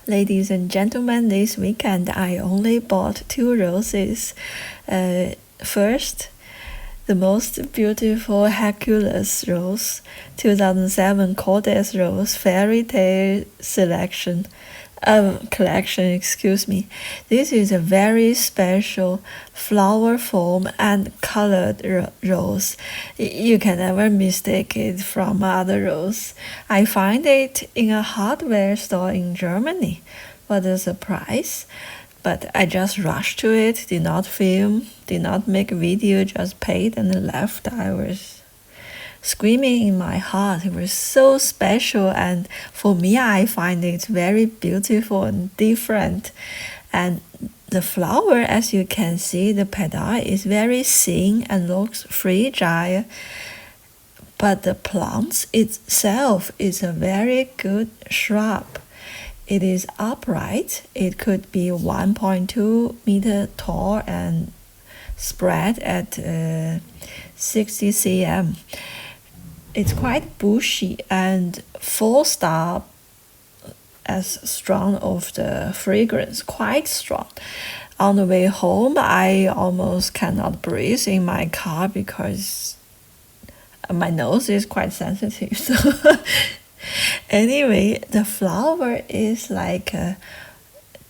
Ladies and gentlemen, this weekend I only bought 2 roses. First, the most beautiful Herkules rose, 2007 Kordes rose, fairytale collection, excuse me. This is a very special flower form and colored rose. You can never mistake it from other rose. I find it in a hardware store in Germany. What a surprise. But I just rushed to it, did not film, did not make a video, just paid and left. I was screaming in my heart. It was so special, and for me, I find it very beautiful and different. And the flower, as you can see, the petal is very thin and looks fragile. But the plant itself is a very good shrub. It is upright. It could be 1.2 meter tall and spread at 60 cm. It's quite bushy and 4-star as strong of the fragrance, quite strong. On the way home, I almost cannot breathe in my car because my nose is quite sensitive. So anyway, the flower is like a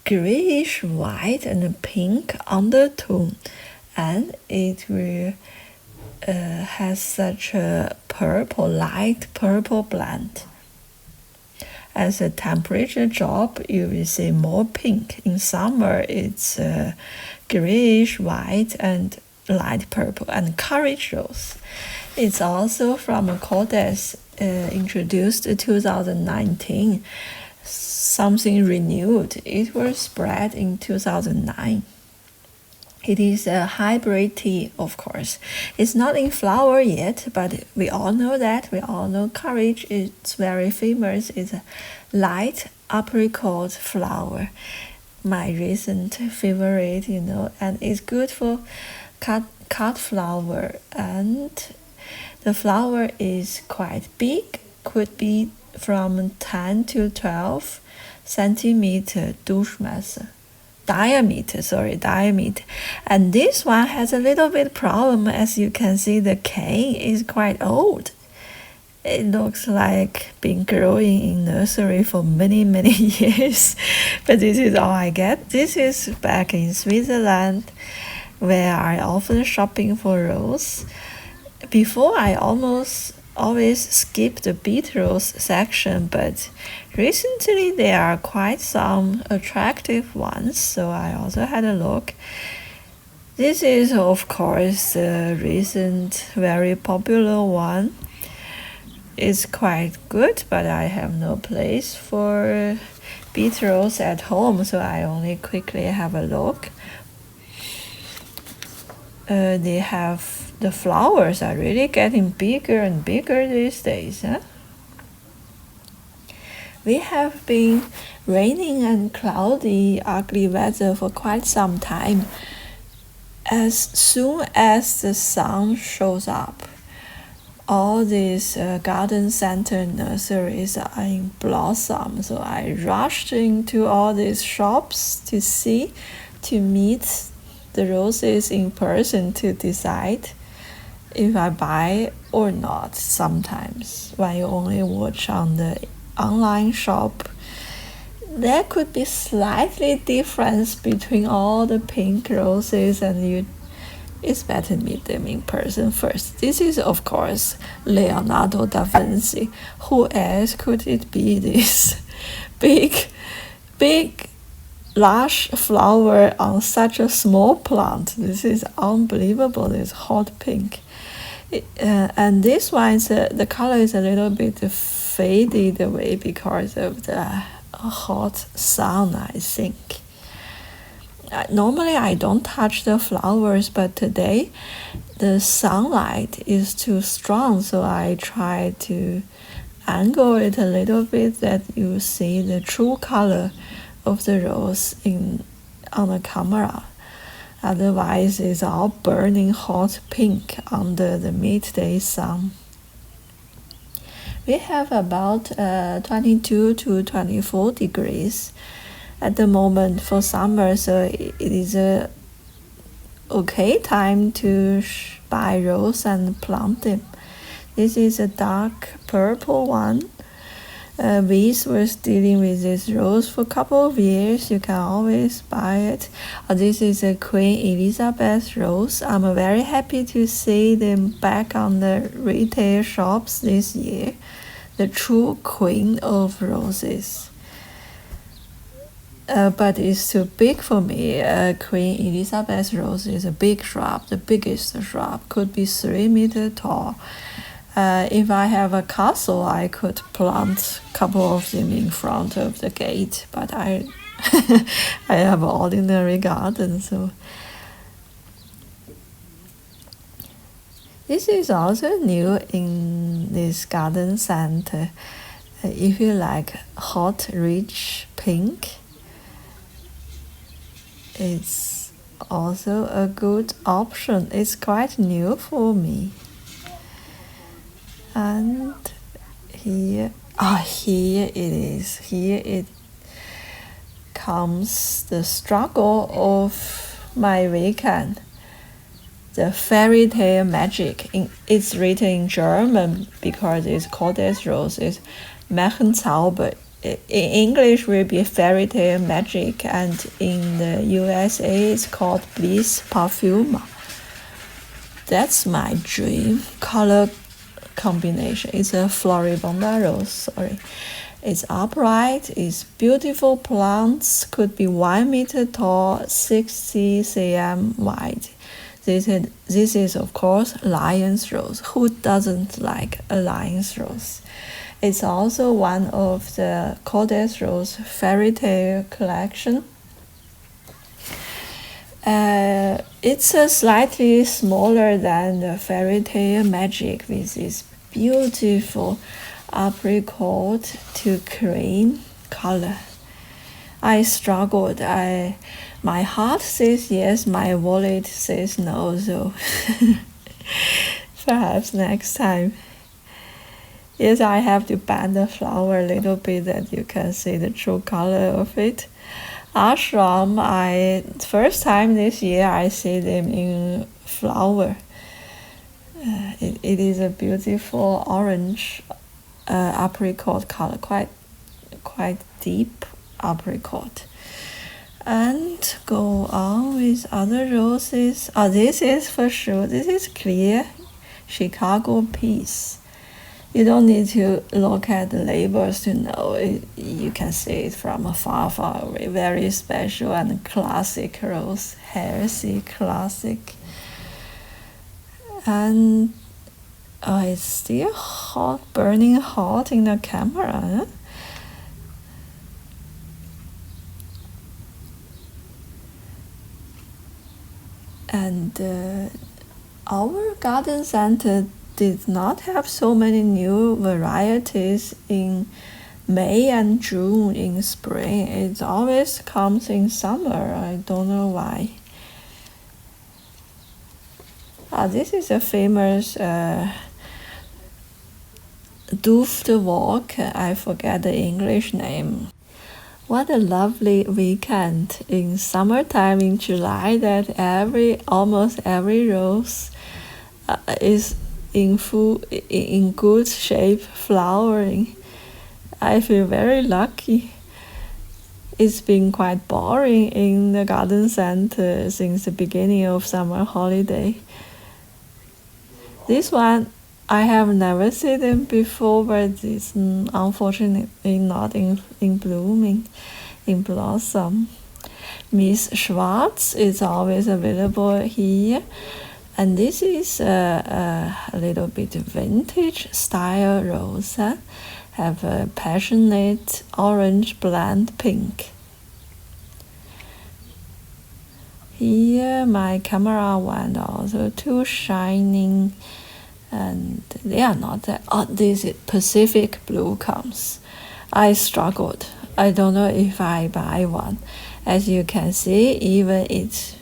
grayish white and pink undertone, and it will has such a light purple blend. As the temperature drop, you will see more pink. In summer, it's grayish white and light purple and courage rose. It's also from Kordes, introduced in 2019, something renewed. It was spread in 2009. It is a hybrid tea, of course. It's not in flower yet, but we all know that. We all know courage is very famous. It's a light apricot flower. My recent favorite, and it's good for cut flower. And the flower is quite big, could be from 10 to 12 centimeter diameter. And this one has a little bit problem. As you can see, the cane is quite old. It looks like been growing in nursery for many years. But this is all I get. This is back in Switzerland, where I often shopping for rose. Before, I always skip the beet rose section, but recently there are quite some attractive ones, so I also had a look. This is, of course, the recent very popular one. It's quite good, but I have no place for beet rose at home, so I only quickly have a look. The flowers are really getting bigger and bigger these days. We have been raining and cloudy, ugly weather for quite some time. As soon as the sun shows up, all these garden center nurseries are in blossom. So I rushed into all these shops to meet the roses in person to decide if I buy or not. Sometimes when you only watch on the online shop, there could be slightly difference between all the pink roses, and it's better meet them in person first. This is, of course, Leonardo da Vinci. Who else could it be? This big large flower on such a small plant. This is unbelievable. This hot pink. And this one, the color is a little bit faded away because of the hot sun, I think. Normally I don't touch the flowers, but today the sunlight is too strong, so I try to angle it a little bit that you see the true color of the rose on the camera. Otherwise, it's all burning hot pink under the midday sun. We have about 22 to 24 degrees at the moment for summer, so it is a okay time to buy rose and plant them. This is a dark purple one. Wees was dealing with this rose for a couple of years. You can always buy it. This is a Queen Elizabeth rose. I'm very happy to see them back on the retail shops this year. The true queen of roses. But it's too big for me. Queen Elizabeth rose is a big shrub, the biggest shrub, could be 3 meters tall. If I have a castle, I could plant a couple of them in front of the gate, but I I have an ordinary garden, so. This is also new in this garden center. If you like hot, rich pink, it's also a good option. It's quite new for me. And here it is. Here it comes the struggle of my weekend. The fairy tale magic. It's written in German because it's Kordes rose. It's Meilland. In English will be fairy tale magic, and in the USA it's called bliss, parfuma. That's my dream color combination. It's a Floribunda rose, sorry. It's upright, it's beautiful plants, could be 1 meter tall, 60 cm wide. This is of course lion's rose. Who doesn't like a lion's rose? It's also one of the Kordes rose fairy tale collection. It's a slightly smaller than the fairy tale magic with this beautiful apricot to cream color. I struggled. My heart says yes, my wallet says no, so perhaps next time. Yes, I have to bend the flower a little bit that you can see the true color of it. Ashram, first time this year I see them in flower. It is a beautiful orange apricot color, quite deep apricot. And go on with other roses. This is for sure. This is clear Chicago peace. You don't need to look at the labels to know it. You can see it from far away. Very special and classic rose, heresy classic. And it's still hot, burning hot in the camera. Huh? And our garden center did not have so many new varieties in May and June. In spring, it always comes in summer. I don't know why. This is a famous Duftwalk. I forget the English name. What a lovely weekend in summertime in July that almost every rose is in good shape, flowering. I feel very lucky. It's been quite boring in the garden center since the beginning of summer holiday. This one, I have never seen them before, but it's unfortunately not in blooming, in blossom. Miss Schwartz is always available here. And this is a little bit vintage style rose. Have a passionate orange blend pink. Here my camera went also too shining, and they are not that. This is Pacific blue comes. I struggled. I don't know if I buy one. As you can see, even it's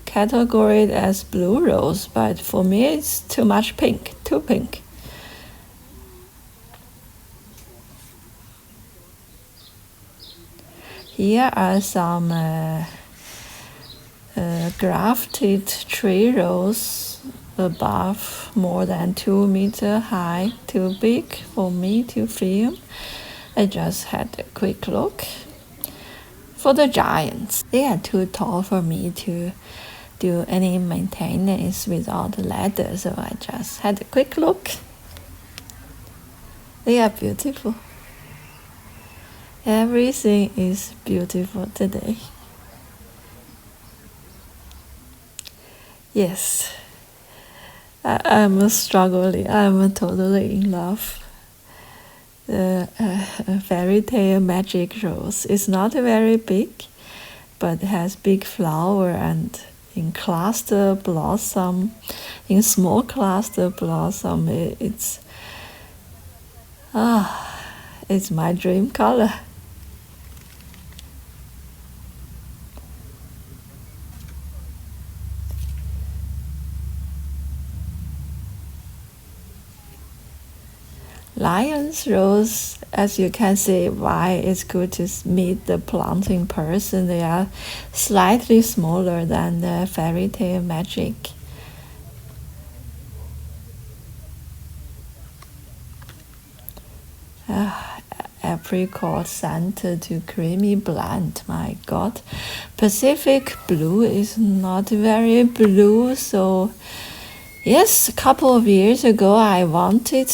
categorized as blue rose, but for me it's too much pink, too pink. Here are some grafted tree rows above more than 2 meters high, too big for me to film. I just had a quick look. For the giants, they are too tall for me to do any maintenance without a ladder, so I just had a quick look. They are beautiful. Everything is beautiful today. Yes, I'm struggling. I'm totally in love. The fairytale magic rose is not very big, but has big flower and in cluster blossom, in small cluster blossom. It's my dream color. Lion's rose, as you can see, why it's good to meet the plant in person. They are slightly smaller than the fairytale magic. Apricot scented to creamy blend. My God, Pacific blue is not very blue, so. Yes, a couple of years ago, I wanted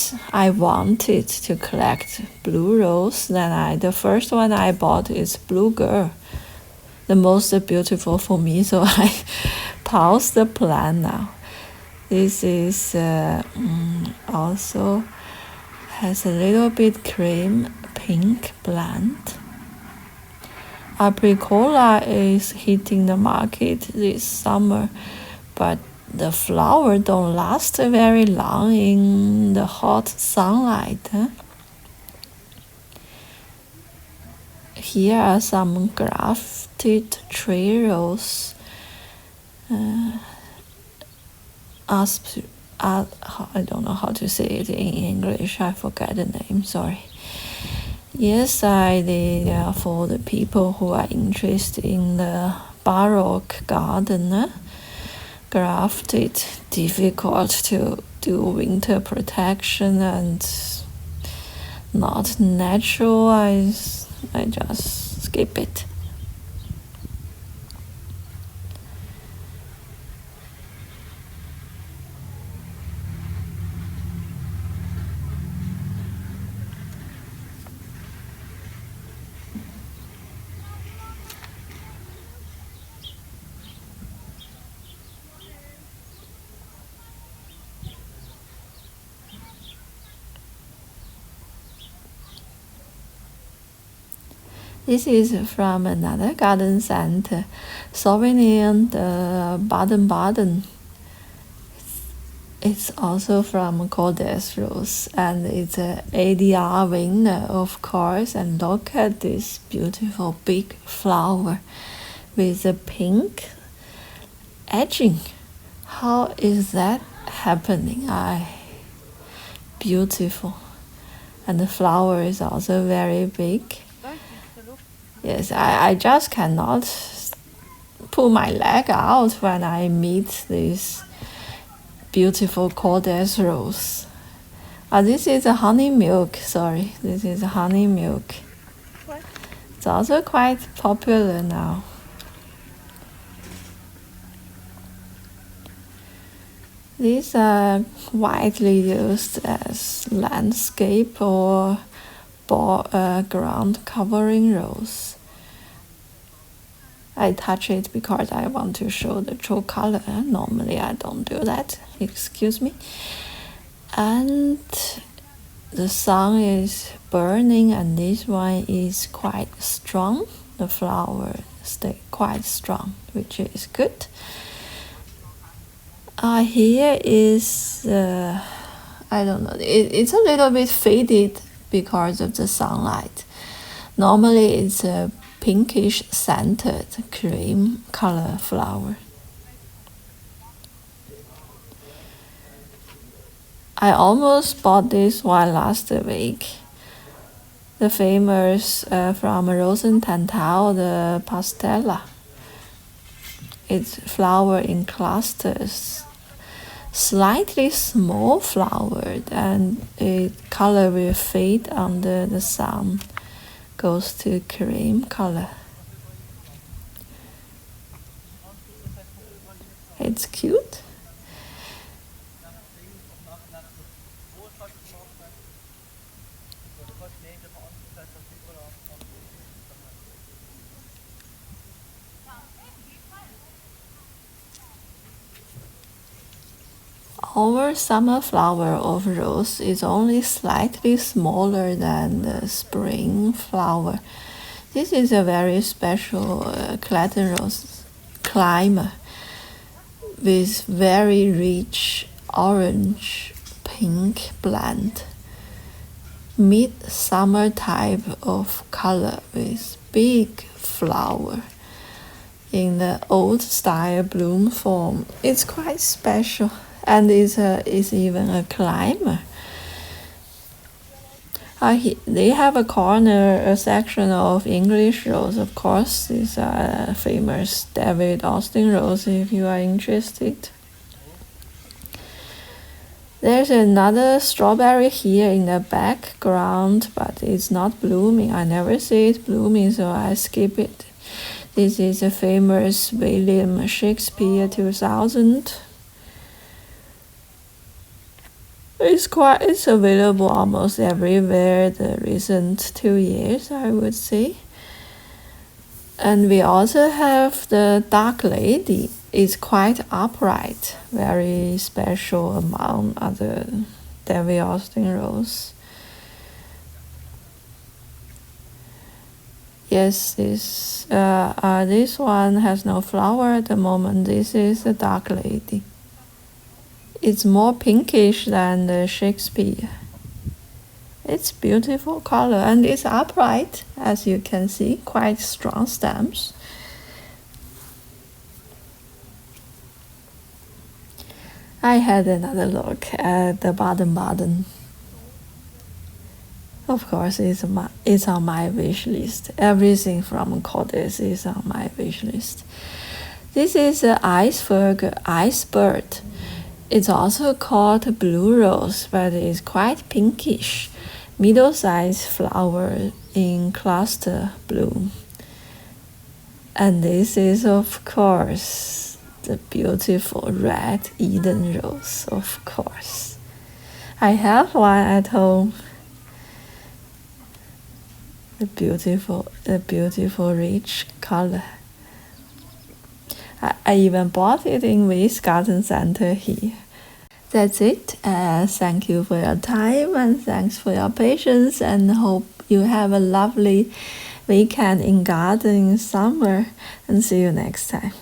to collect blue rose. Then the first one I bought is Blue Girl, the most beautiful for me. So I paused the plan now. This is also has a little bit cream pink blend. Apricola is hitting the market this summer, but the flower don't last very long in the hot sunlight. Here are some grafted tree rows. I don't know how to say it in English. I forgot the name. Sorry. Yes, I did for the people who are interested in the Baroque garden. Grafted, difficult to do winter protection and not natural. I just skip it. This is from another garden center, Sauvignon de Baden-Baden. It's also from Kordes Rose, and it's an ADR winner, of course. And look at this beautiful big flower with a pink edging. How is that happening? Beautiful. And the flower is also very big. Yes, I just cannot pull my leg out when I meet this beautiful Kordes rose. This is a honey milk, sorry. This is a honey milk. It's also quite popular now. These are widely used as landscape or ground covering rose. I touch it because I want to show the true color. Normally I don't do that, excuse me. And the sun is burning, and this one is quite strong. The flower stay quite strong, which is good. Here is, I don't know, it's a little bit faded because of the sunlight. Normally it's a pinkish scented cream color flower. I almost bought this one last week, the famous from Rosen Tantau, the pastella. It's flower in clusters, slightly small flowered, and its color will fade under the sun, goes to cream color. It's cute. Our summer flower of rose is only slightly smaller than the spring flower. This is a very special Clayton rose climber with very rich orange pink blend. Midsummer type of color with big flower in the old style bloom form. It's quite special and is even a climber. They have a section of English rose, of course. These are famous David Austin rose if you are interested. There's another strawberry here in the background, but it's not blooming. I never see it blooming, so I skip it. This is a famous William Shakespeare 2000. It's available almost everywhere the recent 2 years, I would say. And we also have the Dark Lady. It's quite upright, very special among other David Austin rose. Yes, this one has no flower at the moment. This is the Dark Lady. It's more pinkish than the Shakespeare. It's beautiful color and it's upright, as you can see, quite strong stems. I had another look at the bottom. Of course, it's on my wish list. Everything from Kordes is on my wish list. This is an icebird. It's also called blue rose, but it's quite pinkish. Middle-sized flower in cluster bloom. And this is, of course, the beautiful red Eden rose, of course. I have one at home. The beautiful rich color. I even bought it in Waste Garden Center here. That's it. Thank you for your time and thanks for your patience, and hope you have a lovely weekend in garden in summer, and see you next time.